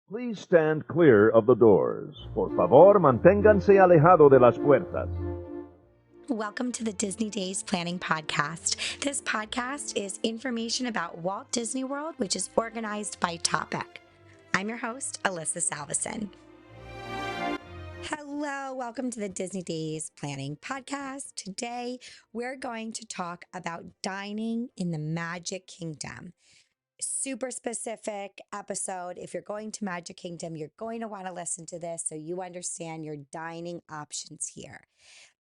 Please stand clear of the doors. Por favor, manténganse alejado de las puertas. Welcome to the Disney Days Planning Podcast. This podcast is information about Walt Disney World, which is organized by topic. I'm your host, Alyssa Salveson. Hello, welcome to the Disney Days Planning Podcast. Today, we're going to talk about dining in the Magic Kingdom. Super specific episode. If you're going to Magic Kingdom, you're going to want to listen to this so you understand your dining options here.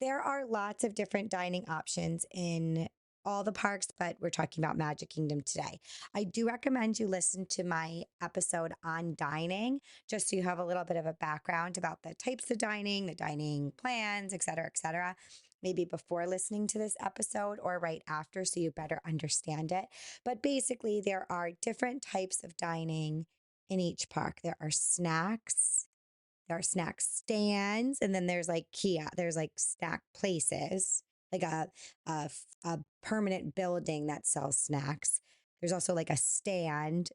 There are lots of different dining options in all the parks, but we're talking about Magic Kingdom today. I do recommend you listen to my episode on dining, just so you have a little bit of a background about the types of dining, the dining plans, et cetera, maybe before listening to this episode or right after, so you better understand it. But basically, there are different types of dining in each park. There are snacks, there are snack stands, and then there's like there's like snack places, like a permanent building that sells snacks. There's also like a stand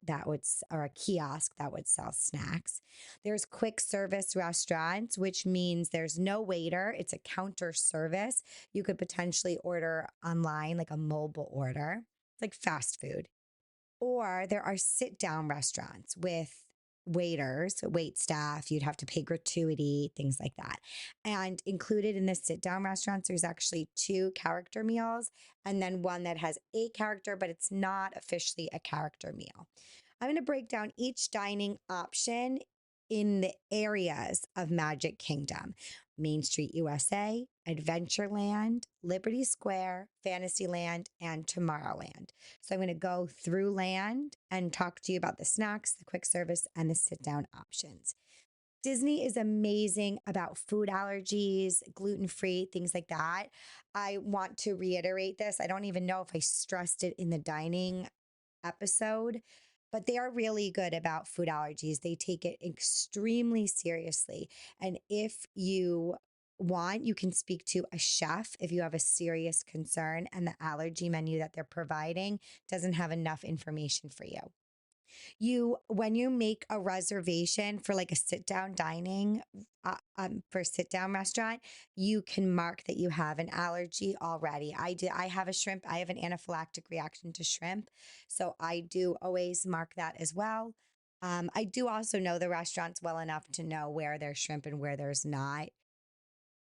or a kiosk that would sell snacks. There's quick service restaurants, which means there's no waiter. It's a counter service. You could potentially order online, like a mobile order. It's like fast food. Or there are sit down restaurants with waiters, wait staff. You'd have to pay gratuity, things like that. And included in the sit down restaurants, there's actually 2 character meals and then one that has a character, but it's not officially a character meal. I'm going to break down each dining option in the areas of Magic Kingdom: Main Street USA, Adventureland, Liberty Square, Fantasyland, and Tomorrowland. So I'm going to go through land and talk to you about the snacks, the quick service, and the sit down options. Disney is amazing about food allergies, gluten free, things like that. I want to reiterate this. I don't even know if I stressed it in the dining episode, but they are really good about food allergies. They take it extremely seriously. And if you want, you can speak to a chef if you have a serious concern and the allergy menu that they're providing doesn't have enough information for you. When you make a reservation for like a sit down dining, for a sit down restaurant, you can mark that you have an allergy already. I have a shrimp. I have an anaphylactic reaction to shrimp. So I do always mark that as well. I do also know the restaurants well enough to know where there's shrimp and where there's not.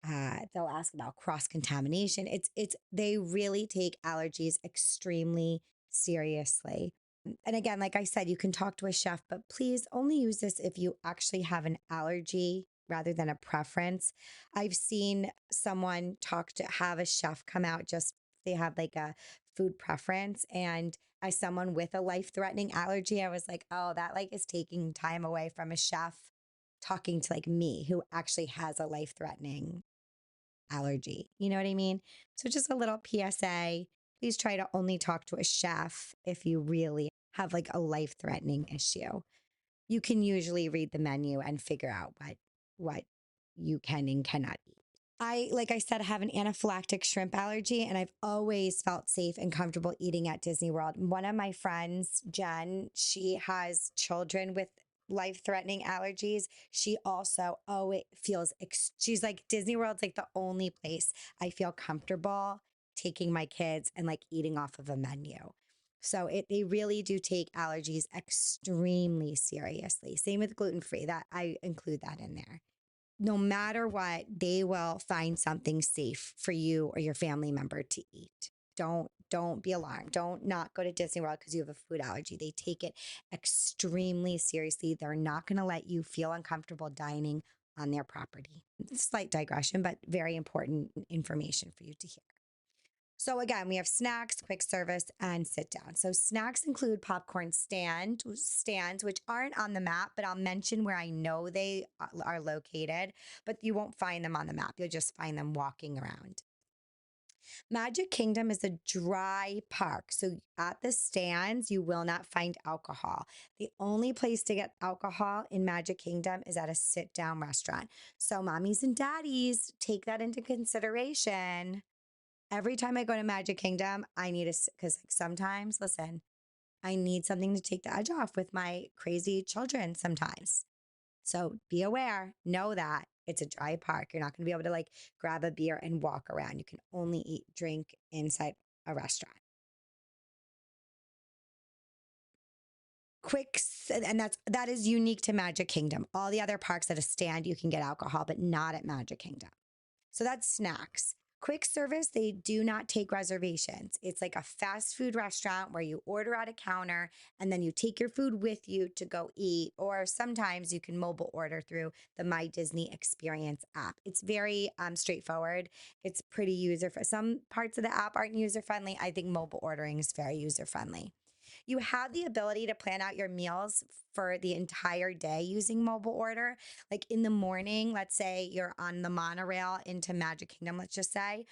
They'll ask about cross contamination. They really take allergies extremely seriously. And again, like I said, you can talk to a chef, but please only use this if you actually have an allergy rather than a preference. I've seen someone have a chef come out, just they have like a food preference. And as someone with a life threatening allergy, I was like, oh, that like is taking time away from a chef talking to like me who actually has a life threatening allergy. You know what I mean? So just a little PSA. Please try to only talk to a chef if you really have like a life threatening issue. You can usually read the menu and figure out what you can and cannot eat. Like I said, have an anaphylactic shrimp allergy, and I've always felt safe and comfortable eating at Disney World. One of my friends, Jen, she has children with life threatening allergies. She also, she's like, Disney World's like the only place I feel comfortable taking my kids and like eating off of a menu. So they really do take allergies extremely seriously. Same with gluten free. That I include that in there. No matter what, they will find something safe for you or your family member to eat. Don't be alarmed. Don't not go to Disney World because you have a food allergy. They take it extremely seriously. They're not going to let you feel uncomfortable dining on their property. Slight digression, but very important information for you to hear. So again, we have snacks, quick service, and sit down. So snacks include popcorn stands, which aren't on the map, but I'll mention where I know they are located, but you won't find them on the map. You'll just find them walking around. Magic Kingdom is a dry park. So at the stands, you will not find alcohol. The only place to get alcohol in Magic Kingdom is at a sit down restaurant. So mommies and daddies, take that into consideration. Every time I go to Magic Kingdom, because like sometimes, listen, I need something to take the edge off with my crazy children sometimes. So be aware, know that it's a dry park. You're not going to be able to like grab a beer and walk around. You can only eat, drink inside a restaurant. And that is unique to Magic Kingdom. All the other parks at a stand, you can get alcohol, but not at Magic Kingdom. So that's snacks. Quick service, they do not take reservations. It's like a fast food restaurant where you order at a counter and then you take your food with you to go eat. Or sometimes you can mobile order through the My Disney Experience app. It's very straightforward. It's pretty user friendly. Some parts of the app aren't user friendly. I think mobile ordering is very user friendly. You have the ability to plan out your meals for the entire day using mobile order. Like in the morning, let's say you're on the monorail into Magic Kingdom, let's just say,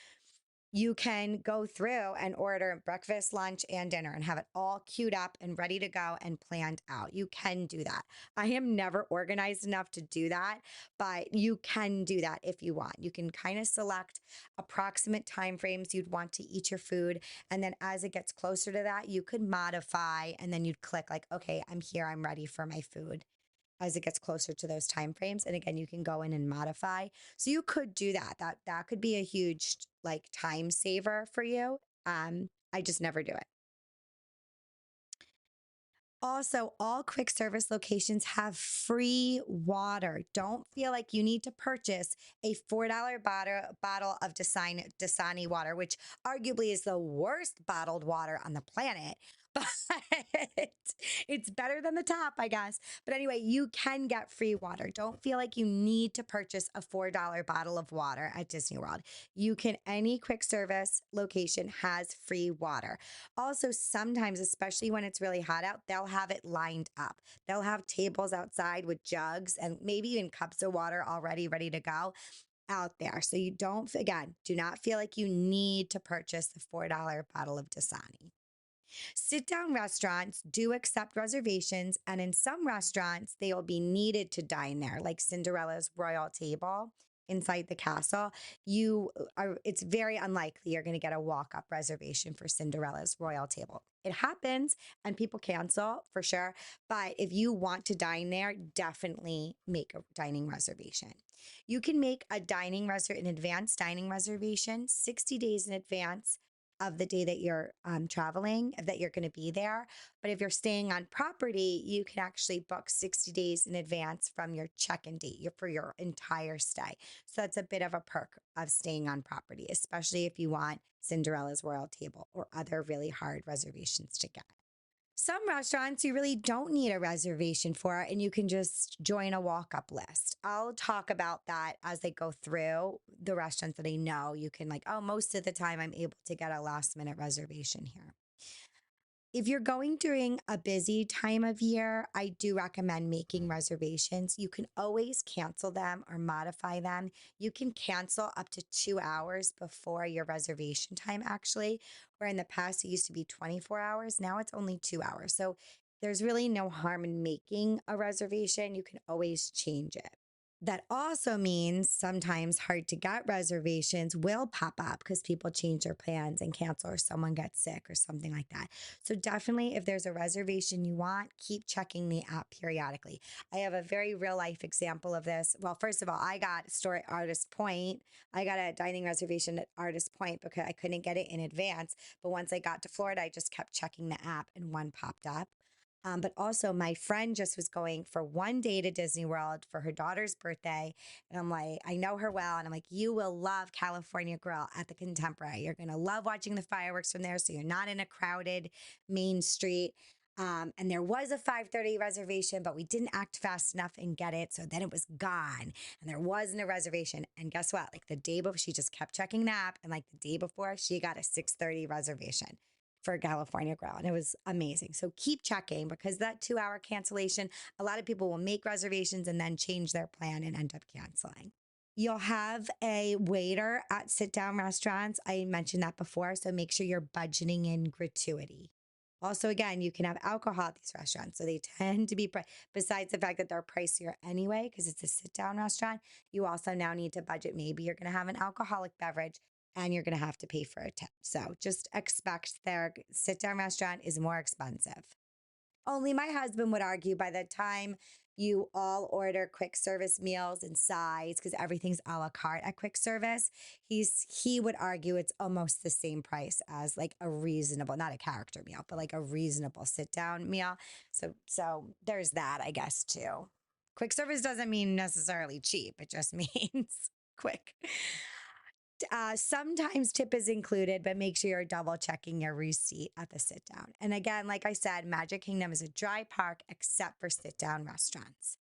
you can go through and order breakfast, lunch, and dinner and have it all queued up and ready to go and planned out. You can do that. I am never organized enough to do that, but you can do that if you want. You can kind of select approximate time frames you'd want to eat your food. And then as it gets closer to that, you could modify and then you'd click like, okay, I'm here, I'm ready for my food as it gets closer to those time frames. And again, you can go in and modify. So you could do that. That could be a huge like time saver for you. I just never do it. Also, all quick service locations have free water. Don't feel like you need to purchase a $4 bottle of Dasani water, which arguably is the worst bottled water on the planet. But it's better than the top, I guess. But anyway, you can get free water. Don't feel like you need to purchase a $4 bottle of water at Disney World. Any quick service location has free water. Also, sometimes, especially when it's really hot out, they'll have it lined up. They'll have tables outside with jugs and maybe even cups of water already ready to go out there. So you don't, again, do not feel like you need to purchase the $4 bottle of Dasani. Sit down restaurants do accept reservations, and in some restaurants, they will be needed to dine there, like Cinderella's Royal Table inside the castle. It's very unlikely you're going to get a walk up reservation for Cinderella's Royal Table. It happens and people cancel for sure. But if you want to dine there, definitely make a dining reservation. You can make an advanced dining reservation 60 days in advance of the day that you're traveling, that you're going to be there. But if you're staying on property, you can actually book 60 days in advance from your check-in date for your entire stay. So that's a bit of a perk of staying on property, especially if you want Cinderella's Royal Table or other really hard reservations to get. Some restaurants you really don't need a reservation for, and you can just join a walk up list. I'll talk about that as they go through the restaurants that I know you can, like, oh, most of the time I'm able to get a last minute reservation here. If you're going during a busy time of year, I do recommend making reservations. You can always cancel them or modify them. You can cancel up to 2 hours before your reservation time, actually, where in the past it used to be 24 hours. Now it's only 2 hours. So there's really no harm in making a reservation. You can always change it. That also means sometimes hard to get reservations will pop up because people change their plans and cancel, or someone gets sick or something like that. So definitely, if there's a reservation you want, keep checking the app periodically. I have a very real life example of this. Well, first of all, I got a store at Artist Point. I got a dining reservation at Artist Point because I couldn't get it in advance. But once I got to Florida, I just kept checking the app and one popped up. But also, my friend just was going for one day to Disney World for her daughter's birthday. And I'm like, I know her well. And I'm like, you will love California Grill at the Contemporary. You're going to love watching the fireworks from there. So you're not in a crowded main street. And there was a 5:30 reservation, but we didn't act fast enough and get it. So then it was gone and there wasn't a reservation. And guess what? Like the day before, she just kept checking the app. And like the day before, she got a 6:30 reservation for California Grill. And it was amazing. So keep checking, because that 2 hour cancellation, a lot of people will make reservations and then change their plan and end up canceling. You'll have a waiter at sit down restaurants. I mentioned that before. So make sure you're budgeting in gratuity. Also, again, you can have alcohol at these restaurants. So they tend to be, besides the fact that they're pricier anyway, because it's a sit down restaurant, you also now need to budget. Maybe you're going to have an alcoholic beverage and you're going to have to pay for a tip. So just expect their sit down restaurant is more expensive. Only my husband would argue by the time you all order quick service meals and sides because everything's a la carte at quick service. He would argue it's almost the same price as like a reasonable, not a character meal, but like a reasonable sit down meal. So there's that, I guess, too. Quick service doesn't mean necessarily cheap. It just means quick. Sometimes tip is included, but make sure you're double checking your receipt at the sit down. And again, like I said, Magic Kingdom is a dry park except for sit down restaurants.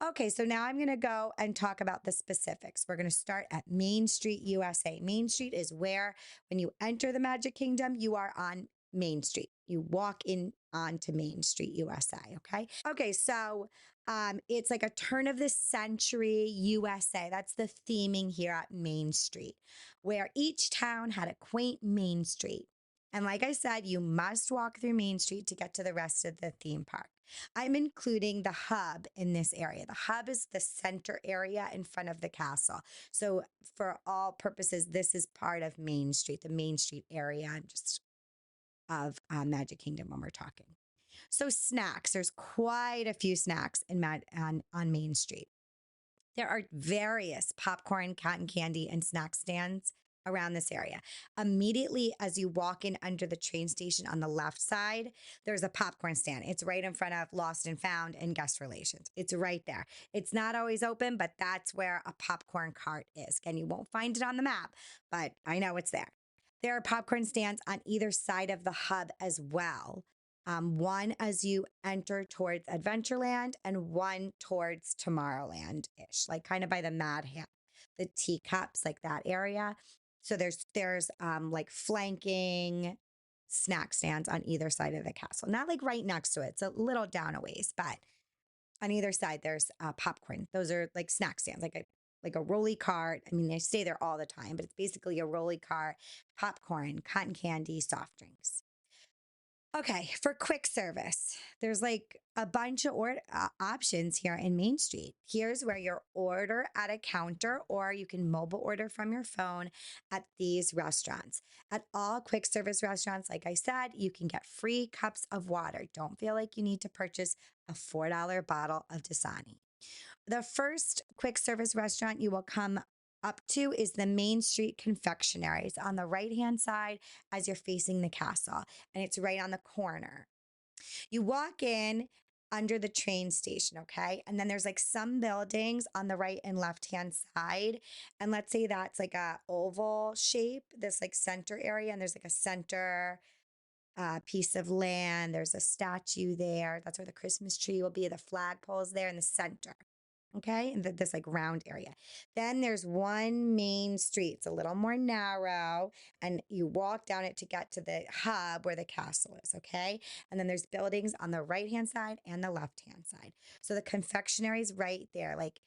Okay, so now I'm going to go and talk about the specifics. We're going to start at Main Street, USA. Main Street is where, when you enter the Magic Kingdom, you are on Main Street. You walk in onto Main Street, USA. Okay. Okay, so it's like a turn of the century USA. That's the theming here at Main Street, where each town had a quaint Main Street. And like I said, you must walk through Main Street to get to the rest of the theme park. I'm including the hub in this area. The hub is the center area in front of the castle. So for all purposes, this is part of Main Street, the Main Street area just of Magic Kingdom when we're talking. So snacks, there's quite a few snacks on Main Street. There are various popcorn, cotton candy, and snack stands around this area. Immediately as you walk in under the train station on the left side, there's a popcorn stand. It's right in front of Lost and Found and Guest Relations. It's right there. It's not always open, but that's where a popcorn cart is. Again, you won't find it on the map, but I know it's there. There are popcorn stands on either side of the hub as well. One as you enter towards Adventureland and one towards Tomorrowland-ish, like kind of by the Mad Hat, the teacups, like that area. So there's like flanking snack stands on either side of the castle. Not like right next to it. It's a little down a ways, but on either side there's popcorn. Those are like snack stands, like a rolly cart. I mean, they stay there all the time, but it's basically a rolly cart, popcorn, cotton candy, soft drinks. Okay, for quick service, there's like a bunch of options here in Main Street. Here's where you order at a counter or you can mobile order from your phone at these restaurants. At all quick service restaurants, like I said, you can get free cups of water. Don't feel like you need to purchase a $4 bottle of Dasani. The first quick service restaurant you will come up to is the Main Street Confectionery. It's on the right-hand side as you're facing the castle, and it's right on the corner. You walk in under the train station, okay? And then there's like some buildings on the right and left-hand side. And let's say that's like a oval shape, this like center area, and there's like a center piece of land. There's a statue there. That's where the Christmas tree will be. The flagpole is there in the center. Okay, and this like round area. Then there's one main street. It's a little more narrow, and you walk down it to get to the hub where the castle is. Okay, and then there's buildings on the right hand side and the left hand side. So the confectionery is right there, like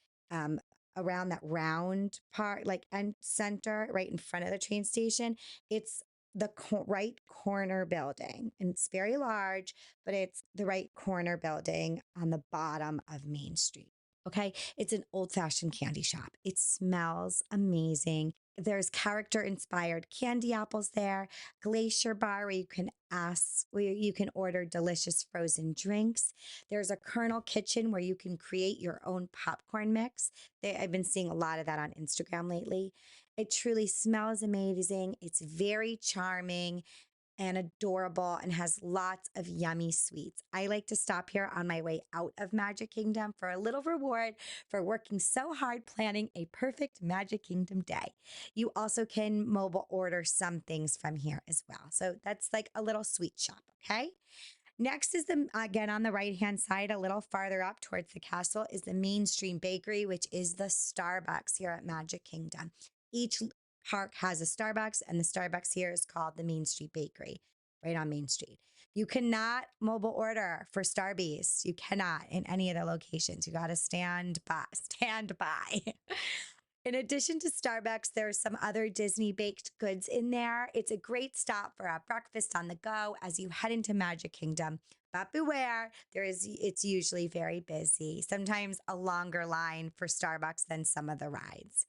around that round part, like and center, right in front of the train station. It's the right corner building, and it's very large, but it's the right corner building on the bottom of Main Street. Okay, it's an old-fashioned candy shop. It smells amazing. There's character-inspired candy apples there, glacier bar where you can order delicious frozen drinks. There's a Colonel Kitchen where you can create your own popcorn mix. I've been seeing a lot of that on Instagram lately. It truly smells amazing. It's very charming and adorable and has lots of yummy sweets. I like to stop here on my way out of Magic Kingdom for a little reward for working so hard planning a perfect Magic Kingdom day. You also can mobile order some things from here as well. So that's like a little sweet shop, okay? Next is again on the right-hand side, a little farther up towards the castle, is the Mainstream Bakery, which is the Starbucks here at Magic Kingdom. Each park has a Starbucks, and the Starbucks here is called the Main Street Bakery, right on Main Street. You cannot mobile order for Starbucks. You cannot in any of the locations. You got to stand by. In addition to Starbucks, there's some other Disney baked goods in there. It's a great stop for a breakfast on the go as you head into Magic Kingdom. But beware, it's usually very busy. Sometimes a longer line for Starbucks than some of the rides.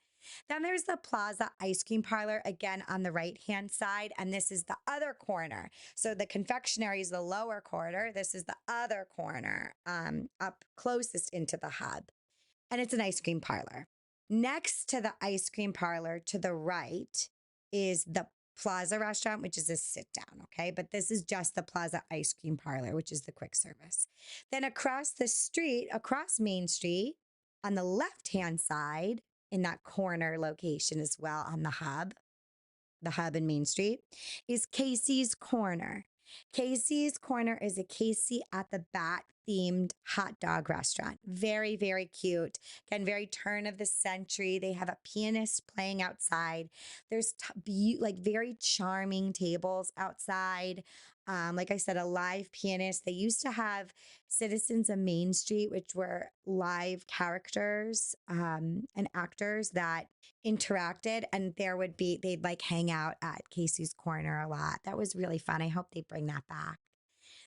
Then there's the Plaza Ice Cream Parlor, again on the right-hand side, and this is the other corner. So the confectionery is the lower corner. This is the other corner, up closest into the hub, and it's an ice cream parlor. Next to the ice cream parlor to the right is the Plaza restaurant, which is a sit down, okay? But this is just the Plaza Ice Cream Parlor, which is the quick service. Then across the street, across Main Street, on the left-hand side, in that corner location as well on the hub in Main Street, is Casey's Corner. Casey's Corner is a Casey at the Bat themed hot dog restaurant. Very, very cute. Again, very turn of the century. They have a pianist playing outside. There's like very charming tables outside. Like I said, a live pianist. They used to have Citizens of Main Street, which were live characters and actors that interacted, and they'd like hang out at Casey's Corner a lot. That was really fun. I hope they bring that back.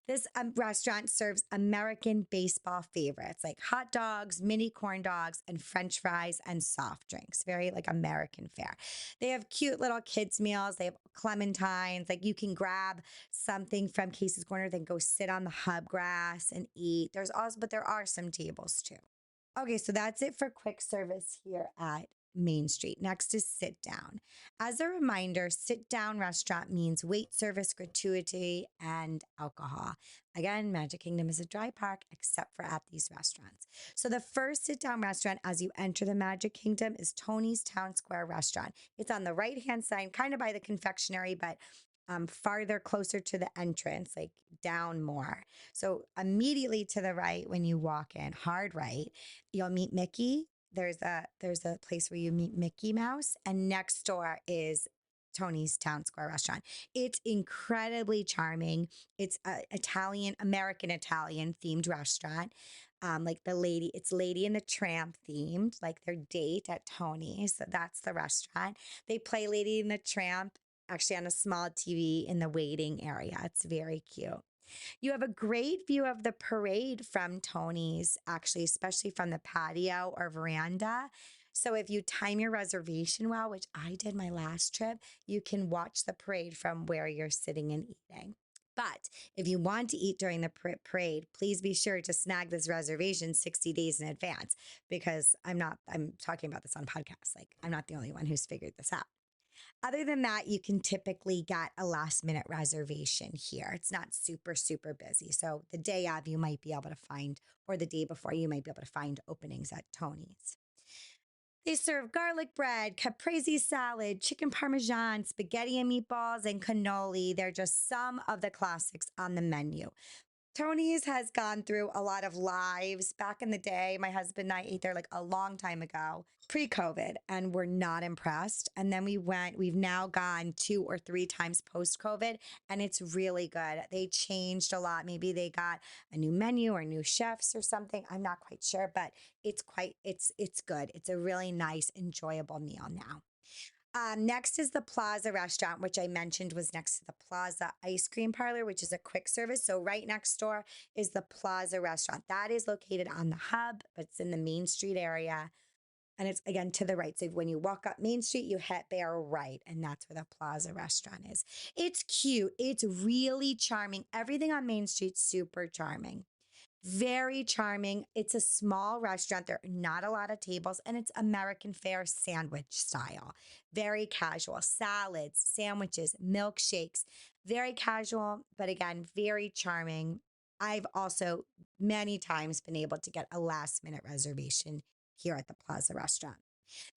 This restaurant serves American baseball favorites like hot dogs, mini corn dogs, and French fries and soft drinks. Very like American fare. They have cute little kids' meals. They have clementines. Like you can grab something from Casey's Corner, then go sit on the hub grass and eat. But there are some tables too. Okay, so that's it for quick service here at Main Street. Next is sit down. As a reminder, sit down restaurant means wait service, gratuity, and alcohol. Again, Magic Kingdom is a dry park except for at these restaurants. So the first sit down restaurant as you enter the Magic Kingdom is Tony's Town Square Restaurant. It's on the right-hand side, kind of by the confectionery, but farther closer to the entrance, like down more. So immediately to the right when you walk in, hard right, you'll meet Mickey. There's a place where you meet Mickey Mouse, and next door is Tony's Town Square Restaurant. It's incredibly charming. It's a American Italian themed restaurant. Like it's Lady and the Tramp themed, like their date at Tony's. So that's the restaurant. They play Lady and the Tramp actually on a small TV in the waiting area. It's very cute. You have a great view of the parade from Tony's, actually, especially from the patio or veranda. So if you time your reservation well, which I did my last trip, you can watch the parade from where you're sitting and eating. But if you want to eat during the parade, please be sure to snag this reservation 60 days in advance, because I'm talking about this on podcasts. Like, I'm not the only one who's figured this out. Other than that, you can typically get a last minute reservation here. It's not super, super busy. So the day of, you might be able to find, or the day before, you might be able to find openings at Tony's. They serve garlic bread, caprese salad, chicken parmesan, spaghetti and meatballs, and cannoli. They're just some of the classics on the menu. Tony's has gone through a lot of lives. Back in the day, my husband and I ate there like a long time ago, pre-COVID, and we're not impressed. And then we've now gone 2 or 3 times post-COVID, and it's really good. They changed a lot. Maybe they got a new menu or new chefs or something. I'm not quite sure, but it's good. It's a really nice, enjoyable meal now. Next is the Plaza restaurant, which I mentioned was next to the Plaza Ice Cream Parlor, which is a quick service. So right next door is the Plaza restaurant. That is located on the hub, but it's in the Main Street area. And it's, again, to the right. So when you walk up Main Street, you bear right, and that's where the Plaza restaurant is. It's cute. It's really charming. Everything on Main Street's super charming. Very charming. It's a small restaurant. There are not a lot of tables, and it's American fare sandwich style. Very casual. Salads, sandwiches, milkshakes. Very casual, but again, very charming. I've also many times been able to get a last minute reservation here at the Plaza restaurant.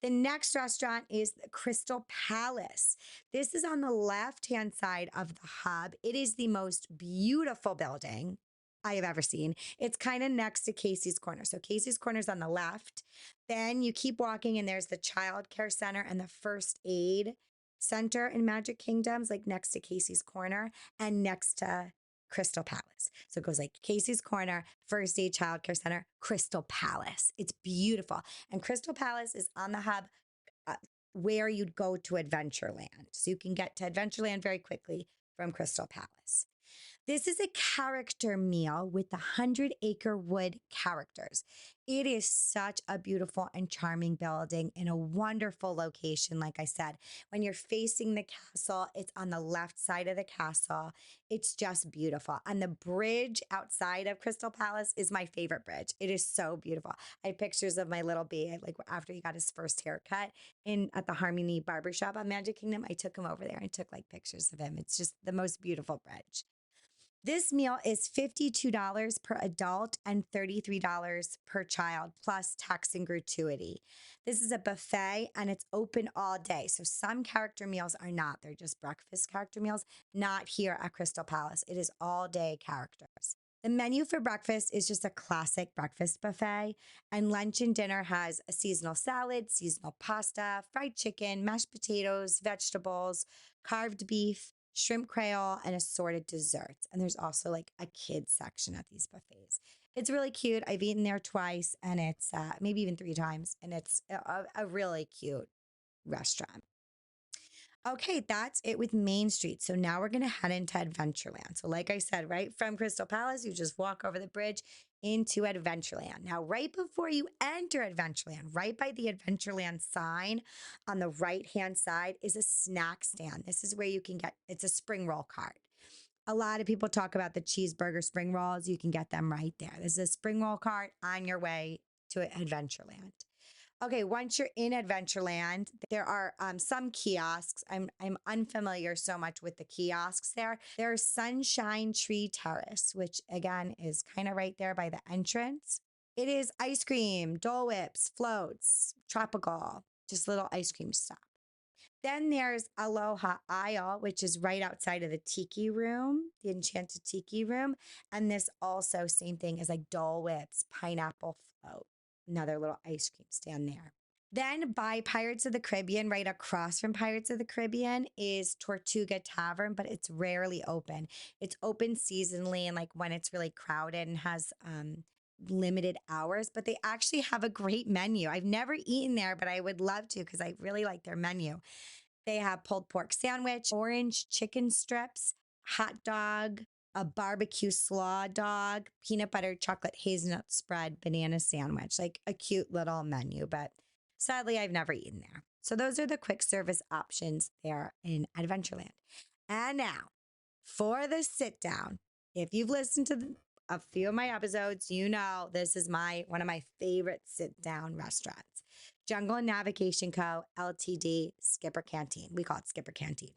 The next restaurant is the Crystal Palace. This is on the left-hand side of the hub. It is the most beautiful building I have ever seen. It's kind of next to Casey's Corner. So Casey's Corner is on the left. Then you keep walking, and there's the Child Care Center and the First Aid Center in Magic Kingdoms, like next to Casey's Corner and next to Crystal Palace. So it goes like Casey's Corner, First Aid, Child Care Center, Crystal Palace. It's beautiful. And Crystal Palace is on the hub where you'd go to Adventureland. So you can get to Adventureland very quickly from Crystal Palace. This is a character meal with the 100-acre wood characters. It is such a beautiful and charming building in a wonderful location. Like I said, when you're facing the castle, it's on the left side of the castle. It's just beautiful. And the bridge outside of Crystal Palace is my favorite bridge. It is so beautiful. I have pictures of my little baby, like after he got his first haircut in at the Harmony Barbershop on Magic Kingdom. I took him over there and took like pictures of him. It's just the most beautiful bridge. This meal is $52 per adult and $33 per child, plus tax and gratuity. This is a buffet and it's open all day. So some character meals are not, they're just breakfast character meals, not here at Crystal Palace. It is all day characters. The menu for breakfast is just a classic breakfast buffet, and lunch and dinner has a seasonal salad, seasonal pasta, fried chicken, mashed potatoes, vegetables, carved beef, shrimp creole, and assorted desserts. And there's also like a kids section at these buffets. It's really cute. I've eaten there twice, and it's maybe even 3 times, and it's a really cute restaurant. Okay, that's it with Main Street. So now we're going to head into Adventureland. So, like I said, right from Crystal Palace, you just walk over the bridge into Adventureland. Now, right before you enter Adventureland, right by the Adventureland sign on the right hand side is a snack stand. This is where you can get it's a spring roll cart. A lot of people talk about the cheeseburger spring rolls. You can get them right there. There's a spring roll cart on your way to Adventureland. Okay, once you're in Adventureland, there are some kiosks. I'm unfamiliar so much with the kiosks there. There's Sunshine Tree Terrace, which again is kind of right there by the entrance. It is ice cream, Dole Whips, floats, tropical, just little ice cream stuff. Then there's Aloha Isle, which is right outside of the Tiki Room, the Enchanted Tiki Room. And this also, same thing as like Dole Whips, pineapple float, another little ice cream stand there. Then by Pirates of the Caribbean, right across from Pirates of the Caribbean, is Tortuga Tavern, but it's rarely open. It's open seasonally and like when it's really crowded and has limited hours, but they actually have a great menu. I've never eaten there, but I would love to because I really like their menu. They have pulled pork sandwich, orange chicken strips, hot dog, a barbecue slaw dog, peanut butter chocolate hazelnut spread, banana sandwich, like a cute little menu, but sadly, I've never eaten there. So those are the quick service options there in Adventureland. And now for the sit down. If you've listened to a few of my episodes, you know this is one of my favorite sit down restaurants. Jungle Navigation Co. Ltd. Skipper Canteen. We call it Skipper Canteen.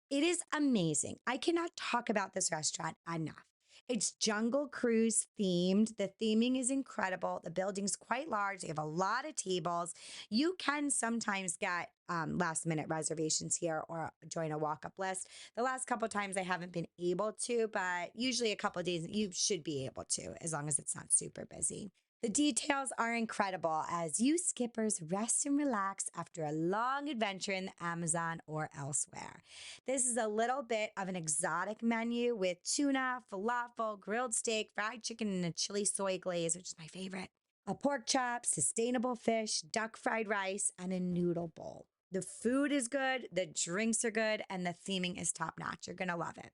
It is amazing. I cannot talk about this restaurant enough. It's Jungle Cruise themed. The theming is incredible. The building's quite large. They have a lot of tables. You can sometimes get last minute reservations here or join a walk up list. The last couple of times I haven't been able to, but usually a couple of days you should be able to as long as it's not super busy. The details are incredible as you skippers rest and relax after a long adventure in the Amazon or elsewhere. This is a little bit of an exotic menu with tuna, falafel, grilled steak, fried chicken, and a chili soy glaze, which is my favorite. A pork chop, sustainable fish, duck fried rice, and a noodle bowl. The food is good, the drinks are good, and the theming is top notch. You're going to love it.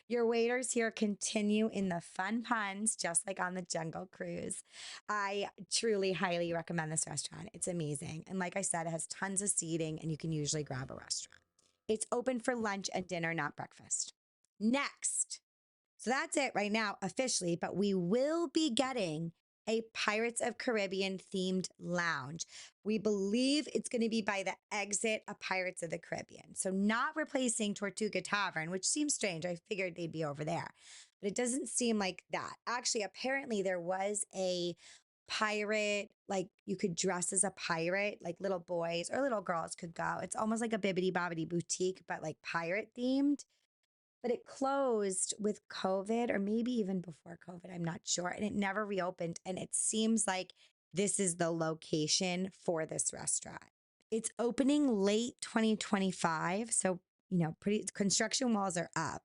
Your waiters here continue in the fun puns, just like on the Jungle Cruise. I truly highly recommend this restaurant. It's amazing. And like I said, it has tons of seating and you can usually grab a restaurant. It's open for lunch and dinner, not breakfast. Next. So that's it right now officially, but we will be getting a Pirates of Caribbean themed lounge. We believe it's going to be by the exit of Pirates of the Caribbean. So not replacing Tortuga Tavern, which seems strange. I figured they'd be over there, but it doesn't seem like that. Actually, apparently there was a pirate, like you could dress as a pirate, like little boys or little girls could go. It's almost like a Bibbidi Bobbidi boutique, but like pirate themed. But it closed with COVID or maybe even before COVID. I'm not sure. And it never reopened. And it seems like this is the location for this restaurant. It's opening late 2025. So, pretty construction walls are up.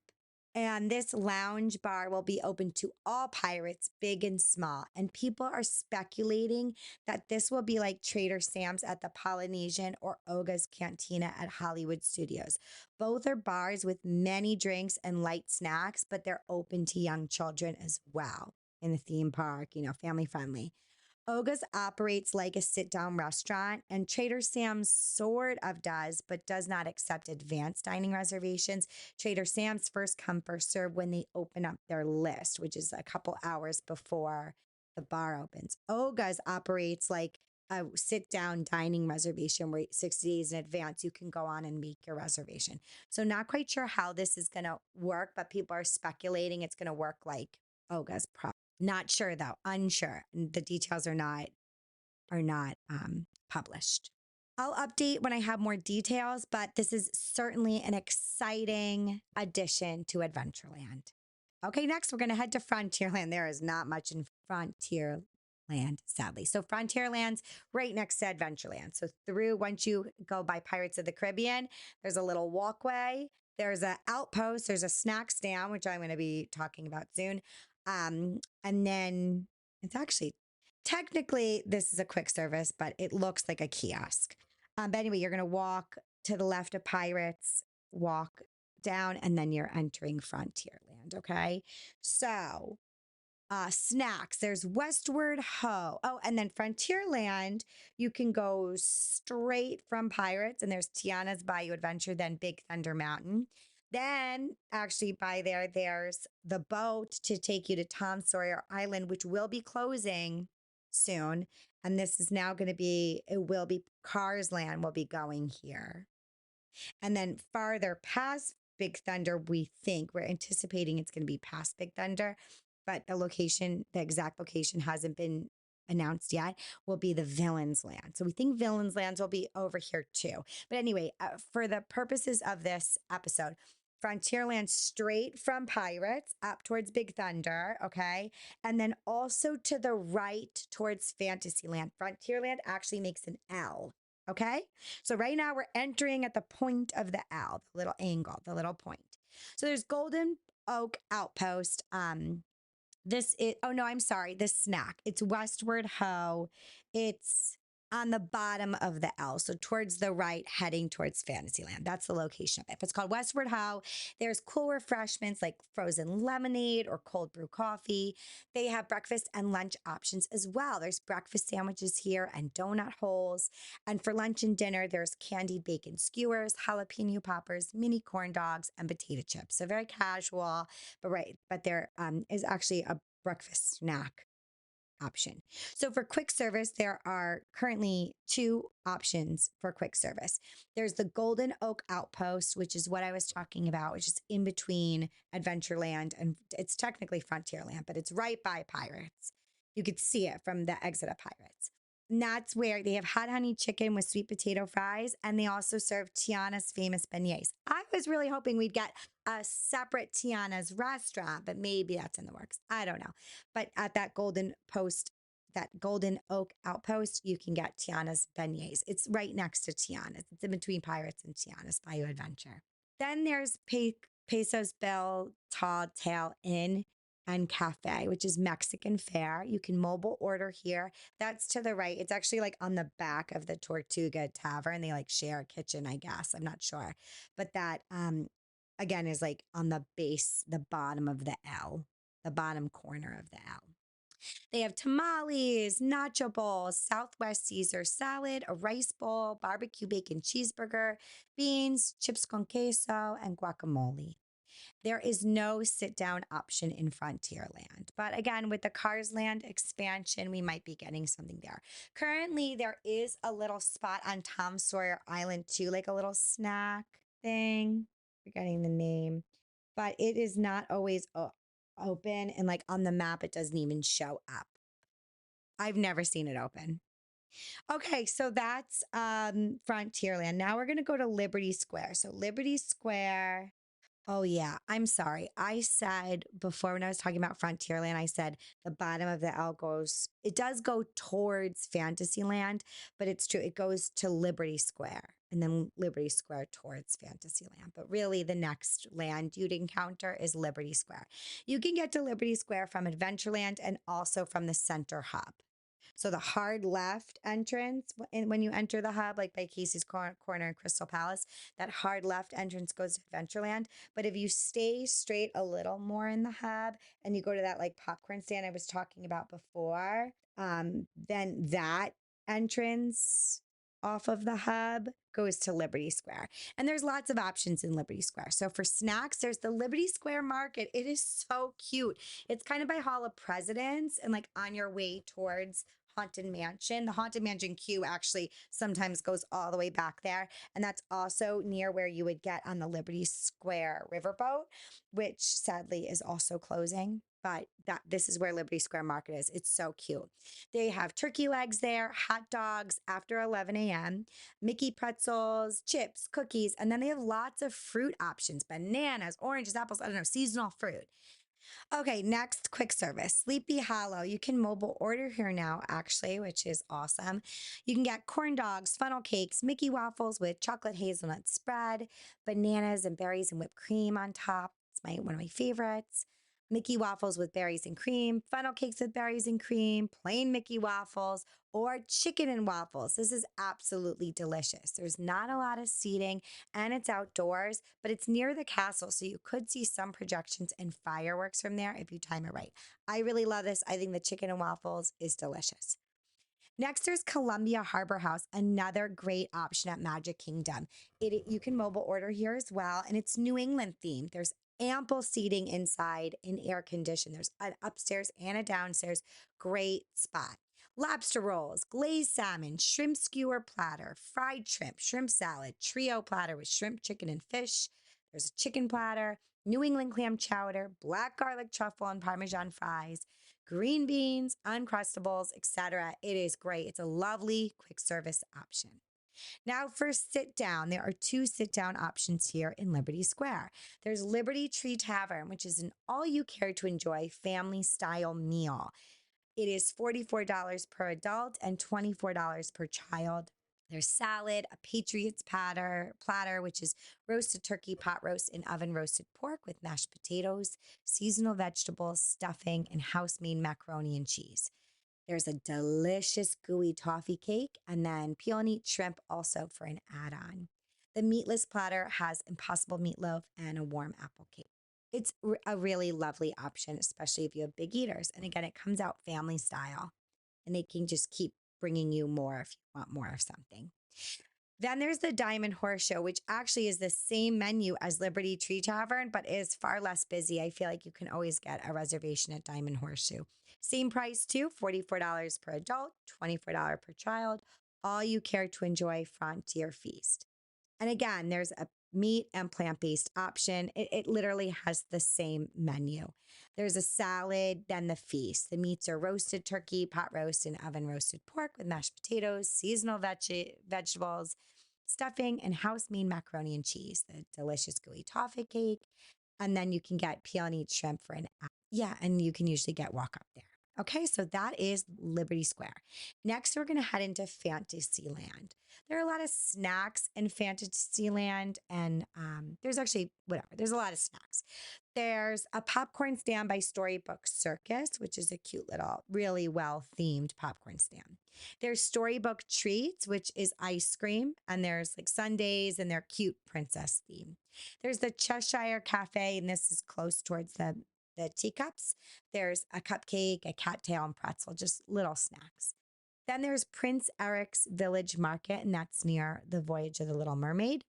And this lounge bar will be open to all pirates, big and small. And people are speculating that this will be like Trader Sam's at the Polynesian or Oga's Cantina at Hollywood Studios. Both are bars with many drinks and light snacks, but they're open to young children as well in the theme park, family friendly. Oga's operates like a sit down restaurant, and Trader Sam's sort of does, but does not accept advanced dining reservations. Trader Sam's first come, first serve when they open up their list, which is a couple hours before the bar opens. Oga's operates like a sit down dining reservation where 60 days in advance you can go on and make your reservation. So, not quite sure how this is going to work, but people are speculating it's going to work like Oga's. Not sure though, unsure. The details are not published. I'll update when I have more details, but this is certainly an exciting addition to Adventureland. Okay, next we're going to head to Frontierland. There is not much in Frontierland, sadly. So Frontierland's right next to Adventureland. So once you go by Pirates of the Caribbean, there's a little walkway. There's an outpost. There's a snack stand, which I'm going to be talking about soon. And then it's actually technically this is a quick service, but it looks like a kiosk. But anyway, you're going to walk to the left of Pirates, walk down, and then you're entering Frontierland. Okay. So, snacks, there's Westward Ho. Oh, and then Frontierland, you can go straight from Pirates, and there's Tiana's Bayou Adventure, then Big Thunder Mountain. Then, actually, there's the boat to take you to Tom Sawyer Island, which will be closing soon. And this is now going to be, it will be Cars Land will be going here. And then farther past Big Thunder, we're anticipating it's going to be past Big Thunder, but the exact location hasn't been announced yet, will be the Villains Land. So we think Villains Lands will be over here too. But anyway, for the purposes of this episode, Frontierland straight from Pirates up towards Big Thunder, okay? And then also to the right towards Fantasyland. Frontierland actually makes an L, okay? So right now we're entering at the point of the L, the little angle, the little point. So there's Golden Oak Outpost. This snack. It's Westward Ho. It's on the bottom of the L. So towards the right, heading towards Fantasyland. That's the location of it. If it's called Westward Ho, there's cool refreshments like frozen lemonade or cold brew coffee. They have breakfast and lunch options as well. There's breakfast sandwiches here and donut holes. And for lunch and dinner, there's candied bacon skewers, jalapeno poppers, mini corn dogs, and potato chips. So very casual, but there is actually a breakfast snack option. So for quick service, there are currently two options for quick service. There's the Golden Oak Outpost, which is what I was talking about, which is in between Adventureland and it's technically Frontierland, but it's right by Pirates. You could see it from the exit of Pirates. And that's where they have hot honey chicken with sweet potato fries, and they also serve Tiana's famous beignets. I was really hoping we'd get a separate Tiana's restaurant, but maybe that's in the works. I don't know. But at that Golden Oak Outpost, you can get Tiana's beignets. It's right next to Tiana's. It's in between Pirates and Tiana's Bayou Adventure. Then there's Pesos Bell Tall Tale Inn and Cafe, which is Mexican fare. You can mobile order here. That's to the right. It's actually like on the back of the Tortuga Tavern. They like share a kitchen, I guess. I'm not sure. But that again is like on the bottom of the L, the bottom corner of the L. They have tamales, nacho bowls, Southwest Caesar salad, a rice bowl, barbecue bacon cheeseburger, beans, chips con queso, and guacamole. There is no sit down option in Frontierland. But again, with the Cars Land expansion, we might be getting something there. Currently, there is a little spot on Tom Sawyer Island too, like a little snack thing. Forgetting the name, but it is not always open. And like on the map, it doesn't even show up. I've never seen it open. Okay, so that's Frontierland. Now we're going to go to Liberty Square. So Liberty Square Oh, yeah. I'm sorry. I said before when I was talking about Frontierland, I said the bottom of the L goes, it does go towards Fantasyland, but it's true. It goes to Liberty Square and then Liberty Square towards Fantasyland. But really, the next land you'd encounter is Liberty Square. You can get to Liberty Square from Adventureland and also from the center hub. So the hard left entrance, when you enter the hub, like by Casey's Corner and Crystal Palace, that hard left entrance goes to Adventureland. But if you stay straight a little more in the hub and you go to that like popcorn stand I was talking about before, then that entrance off of the hub goes to Liberty Square. And there's lots of options in Liberty Square. So for snacks, there's the Liberty Square Market. It is so cute. It's kind of by Hall of Presidents and like on your way towards Haunted Mansion. The Haunted Mansion queue actually sometimes goes all the way back there. And that's also near where you would get on the Liberty Square riverboat, which sadly is also closing. But this is where Liberty Square Market is. It's so cute. They have turkey legs there, hot dogs after 11 a.m., Mickey pretzels, chips, cookies, and then they have lots of fruit options, bananas, oranges, apples, I don't know, seasonal fruit. Okay, next quick service. Sleepy Hollow. You can mobile order here now, actually, which is awesome. You can get corn dogs, funnel cakes, Mickey waffles with chocolate hazelnut spread, bananas and berries and whipped cream on top. It's one of my favorites. Mickey waffles with berries and cream, funnel cakes with berries and cream, plain Mickey waffles, or chicken and waffles. This is absolutely delicious. There's not a lot of seating and it's outdoors, but it's near the castle. So you could see some projections and fireworks from there if you time it right. I really love this. I think the chicken and waffles is delicious. Next, there's Columbia Harbor House, another great option at Magic Kingdom. You can mobile order here as well, and it's New England themed. There's ample seating inside and air conditioned. There's an upstairs and a downstairs. Great spot. Lobster rolls, glazed salmon, shrimp skewer platter, fried shrimp, shrimp salad, trio platter with shrimp, chicken, and fish. There's a chicken platter, New England clam chowder, black garlic truffle and Parmesan fries, green beans, Uncrustables, etc. It is great. It's a lovely quick service option. Now, for sit down, there are two sit down options here in Liberty Square. There's Liberty Tree Tavern, which is an all you care to enjoy family style meal. It is $44 per adult and $24 per child. There's salad, a Patriots platter, which is roasted turkey, pot roast, and oven roasted pork with mashed potatoes, seasonal vegetables, stuffing, and house made macaroni and cheese. There's a delicious gooey toffee cake and then peel and eat shrimp also for an add on. The meatless platter has impossible meatloaf and a warm apple cake. It's a really lovely option, especially if you have big eaters. And again, it comes out family style and they can just keep bringing you more if you want more of something. Then there's the Diamond Horse Show, which actually is the same menu as Liberty Tree Tavern, but is far less busy. I feel like you can always get a reservation at Diamond Horseshoe. Same price too, $44 per adult, $24 per child. All you care to enjoy Frontier Feast. And again, there's a meat and plant-based option. It literally has the same menu. There's a salad, then the feast. The meats are roasted turkey, pot roast, and oven roasted pork with mashed potatoes, seasonal vegetables, stuffing, and house-made macaroni and cheese. The delicious gooey toffee cake. And then you can get peel and eat shrimp for an hour. Yeah, and you can usually get walk up there. Okay, so that is Liberty Square. Next, we're going to head into Fantasyland. There are a lot of snacks in Fantasyland, and there's actually, whatever, there's a lot of snacks. There's a popcorn stand by Storybook Circus, which is a cute little, really well themed popcorn stand. There's Storybook Treats, which is ice cream, and there's like sundaes, and they're cute princess theme. There's the Cheshire Cafe, and this is close towards the teacups. There's a cupcake, a cattail, and pretzel, just little snacks. Then there's Prince Eric's Village Market, and that's near the Voyage of the Little Mermaid.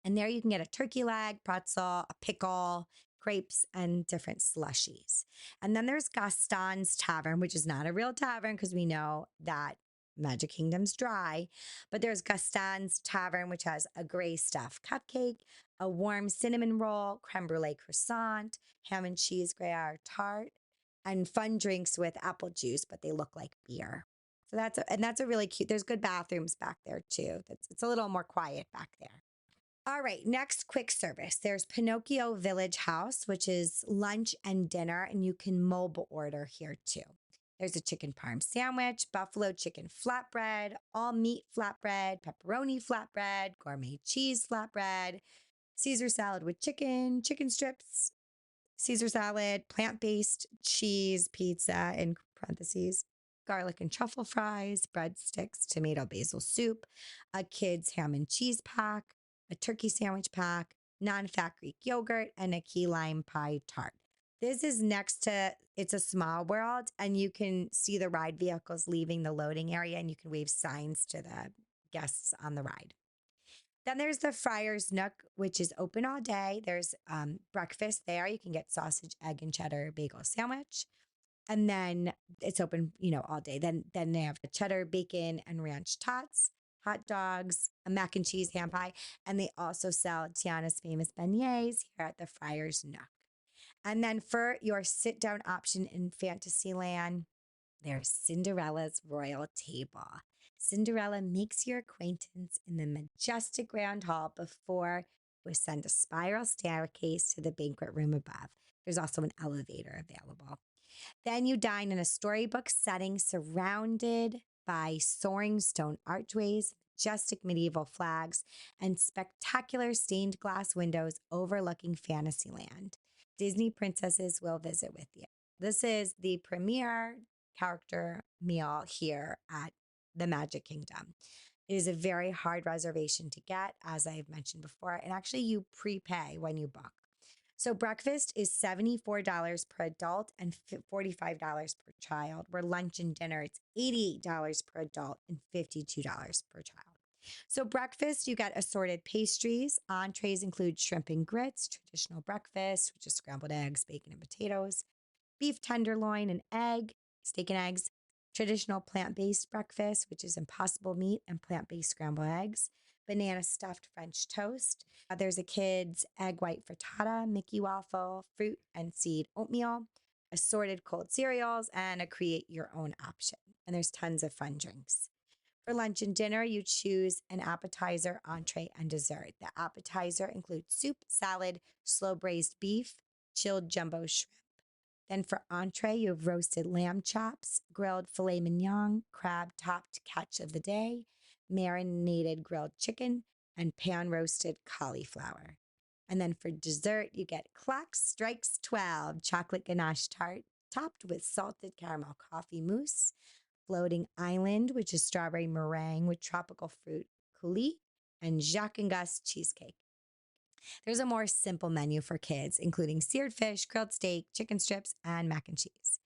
And there you can get a turkey leg, pretzel, a pickle, crepes, and different slushies. And then there's Gaston's Tavern, which is not a real tavern because we know that Magic Kingdom's dry. But there's Gaston's Tavern, which has a gray stuffed cupcake, a warm cinnamon roll, creme brulee croissant, ham and cheese Gruyere tart, and fun drinks with apple juice, but they look like beer. So that's a really cute. There's good bathrooms back there too. It's a little more quiet back there. All right, next quick service. There's Pinocchio Village House, which is lunch and dinner, and you can mobile order here too. There's a chicken parm sandwich, buffalo chicken flatbread, all meat flatbread, pepperoni flatbread, gourmet cheese flatbread, Caesar salad with chicken, chicken strips, Caesar salad, plant based cheese pizza in parentheses, garlic and truffle fries, breadsticks, tomato basil soup, a kid's ham and cheese pack, a turkey sandwich pack, non fat Greek yogurt, and a key lime pie tart. This is next to It's a Small World, and you can see the ride vehicles leaving the loading area, and you can wave signs to the guests on the ride. Then there's the Friar's Nook, which is open all day. There's breakfast there. You can get sausage, egg, and cheddar bagel sandwich. And then it's open, all day. Then they have the cheddar, bacon, and ranch tots, hot dogs, a mac and cheese ham pie. And they also sell Tiana's famous beignets here at the Friar's Nook. And then for your sit down option in Fantasyland, there's Cinderella's Royal Table. Cinderella makes your acquaintance in the majestic grand hall before we ascend a spiral staircase to the banquet room above. There's also an elevator available. Then you dine in a storybook setting surrounded by soaring stone archways, majestic medieval flags, and spectacular stained glass windows overlooking Fantasyland. Disney princesses will visit with you. This is the premier character meal here at the Magic Kingdom. It is a very hard reservation to get, as I've mentioned before, and actually you prepay when you book. So breakfast is $74 per adult and $45 per child, where lunch and dinner, it's $88 per adult and $52 per child. So breakfast, you get assorted pastries. Entrees include shrimp and grits, traditional breakfast, which is scrambled eggs, bacon, and potatoes, beef tenderloin and egg, steak and eggs, traditional plant-based breakfast, which is impossible meat and plant-based scrambled eggs, banana stuffed French toast. There's a kid's egg white frittata, Mickey waffle, fruit and seed oatmeal, assorted cold cereals, and a create your own option. And there's tons of fun drinks. For lunch and dinner, you choose an appetizer, entree, and dessert. The appetizer includes soup, salad, slow braised beef, chilled jumbo shrimp. Then for entree, you have roasted lamb chops, grilled filet mignon, crab topped catch of the day, marinated grilled chicken, and pan roasted cauliflower. And then for dessert, you get Clock Strikes 12 chocolate ganache tart topped with salted caramel coffee mousse, floating island, which is strawberry meringue with tropical fruit coulis, and Jacques and Gus cheesecake. There's a more simple menu for kids, including seared fish, grilled steak, chicken strips, and mac and cheese.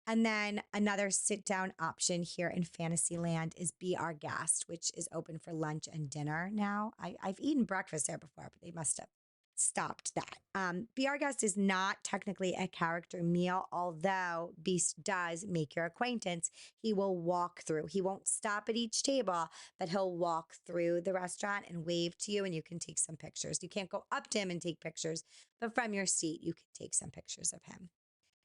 And then another sit down option here in Fantasyland is Be Our Guest, which is open for lunch and dinner now. I've eaten breakfast there before, but they must have stopped that. Be Our Guest is not technically a character meal, although Beast does make your acquaintance. He will walk through. He won't stop at each table, but he'll walk through the restaurant and wave to you, and you can take some pictures. You can't go up to him and take pictures, but from your seat, you can take some pictures of him.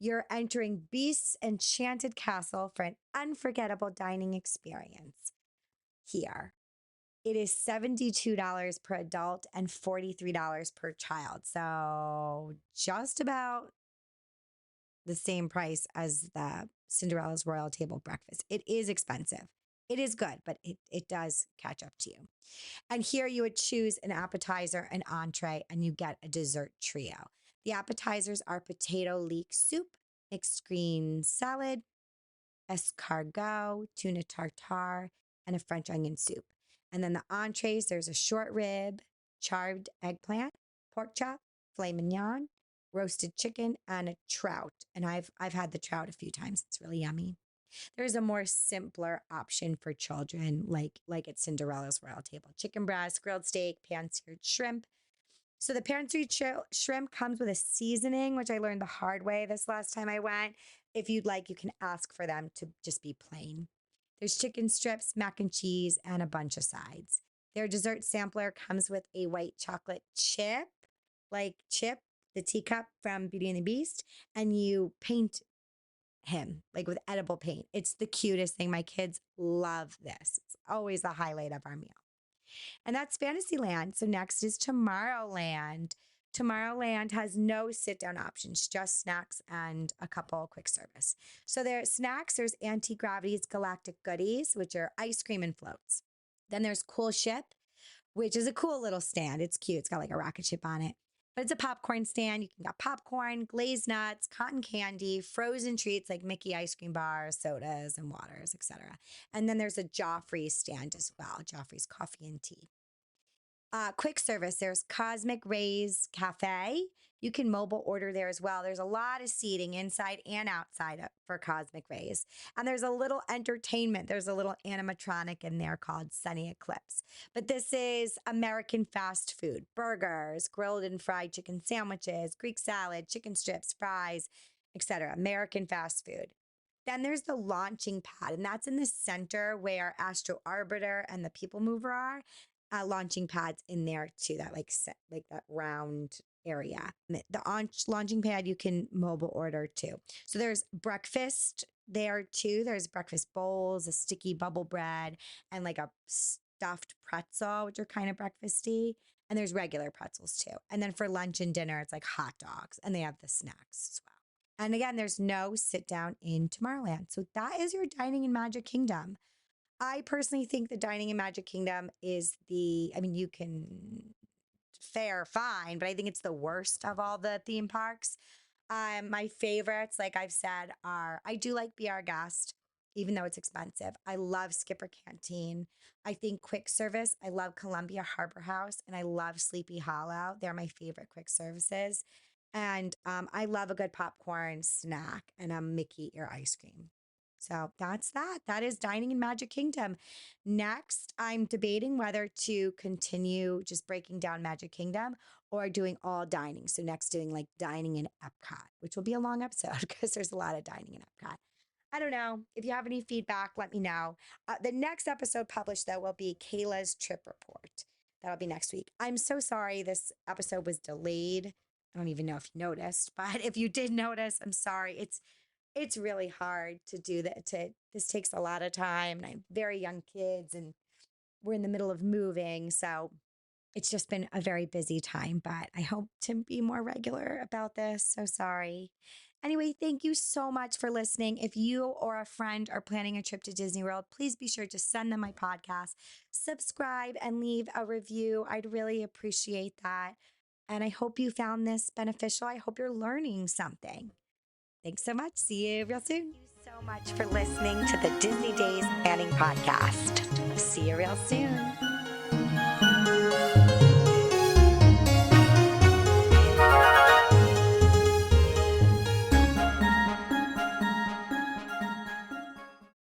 You're entering Beast's Enchanted Castle for an unforgettable dining experience here. It is $72 per adult and $43 per child. So just about the same price as the Cinderella's Royal Table breakfast. It is expensive. It is good, but it does catch up to you. And here you would choose an appetizer, an entree, and you get a dessert trio. The appetizers are potato leek soup, mixed green salad, escargot, tuna tartare, and a French onion soup. And then the entrees, there's a short rib, charred eggplant, pork chop, filet mignon, roasted chicken, and a trout. And I've had the trout a few times. It's really yummy. There's a more simpler option for children, like at Cinderella's Royal Table. Chicken breast, grilled steak, pan-seared shrimp. So the pan-seared shrimp comes with a seasoning, which I learned the hard way this last time I went. If you'd like, you can ask for them to just be plain. There's chicken strips, mac and cheese, and a bunch of sides. Their dessert sampler comes with a white chocolate chip, like Chip, the teacup from Beauty and the Beast, and you paint him like with edible paint. It's the cutest thing. My kids love this. It's always the highlight of our meal. And that's Fantasyland. So next is Tomorrowland. Tomorrowland has no sit down options, just snacks and a couple quick service. So there's snacks, there's Anti Gravity's Galactic Goodies, which are ice cream and floats. Then there's Cool Ship, which is a cool little stand. It's cute. It's got like a rocket ship on it. But it's a popcorn stand. You can get popcorn, glazed nuts, cotton candy, frozen treats like Mickey ice cream bars, sodas, and waters, etc. And then there's a Joffrey's stand as well. Joffrey's coffee and tea. Quick service, there's Cosmic Rays Cafe. You can mobile order there as well. There's a lot of seating inside and outside for Cosmic Rays. And there's a little entertainment. There's a little animatronic in there called Sunny Eclipse. But this is American fast food, burgers, grilled and fried chicken sandwiches, Greek salad, chicken strips, fries, etc. American fast food. Then there's the launching pad, and that's in the center where Astro Arbiter and the People Mover are. Launching pads in there too, that like that round area. The launching pad you can mobile order too. So there's breakfast there too. There's breakfast bowls, a sticky bubble bread, and like a stuffed pretzel, which are kind of breakfasty. And there's regular pretzels too. And then for lunch and dinner, it's like hot dogs, and they have the snacks as well. And again, there's no sit down in Tomorrowland. So that is your dining in Magic Kingdom. I personally think the dining in Magic Kingdom is you can fare fine, but I think it's the worst of all the theme parks. My favorites, like I've said, I do like Be Our Guest, even though it's expensive. I love Skipper Canteen. I think quick service, I love Columbia Harbor House, and I love Sleepy Hollow. They're my favorite quick services. And I love a good popcorn snack and a Mickey ear ice cream. So that's that. That is dining in Magic Kingdom. Next, I'm debating whether to continue just breaking down Magic Kingdom or doing all dining. So next doing like dining in Epcot, which will be a long episode because there's a lot of dining in Epcot. I don't know. If you have any feedback, let me know. The next episode published, though, will be Kayla's trip report. That'll be next week. I'm so sorry this episode was delayed. I don't even know if you noticed, but if you did notice, I'm sorry. It's really hard to do that. This takes a lot of time, and I have very young kids, and we're in the middle of moving, so it's just been a very busy time. But I hope to be more regular about this. So sorry. Anyway, thank you so much for listening. If you or a friend are planning a trip to Disney World, please be sure to send them my podcast, subscribe, and leave a review. I'd really appreciate that. And I hope you found this beneficial. I hope you're learning something. Thanks so much. See you real soon. Thank you so much for listening to the Disney Days Planning Podcast. See you real soon.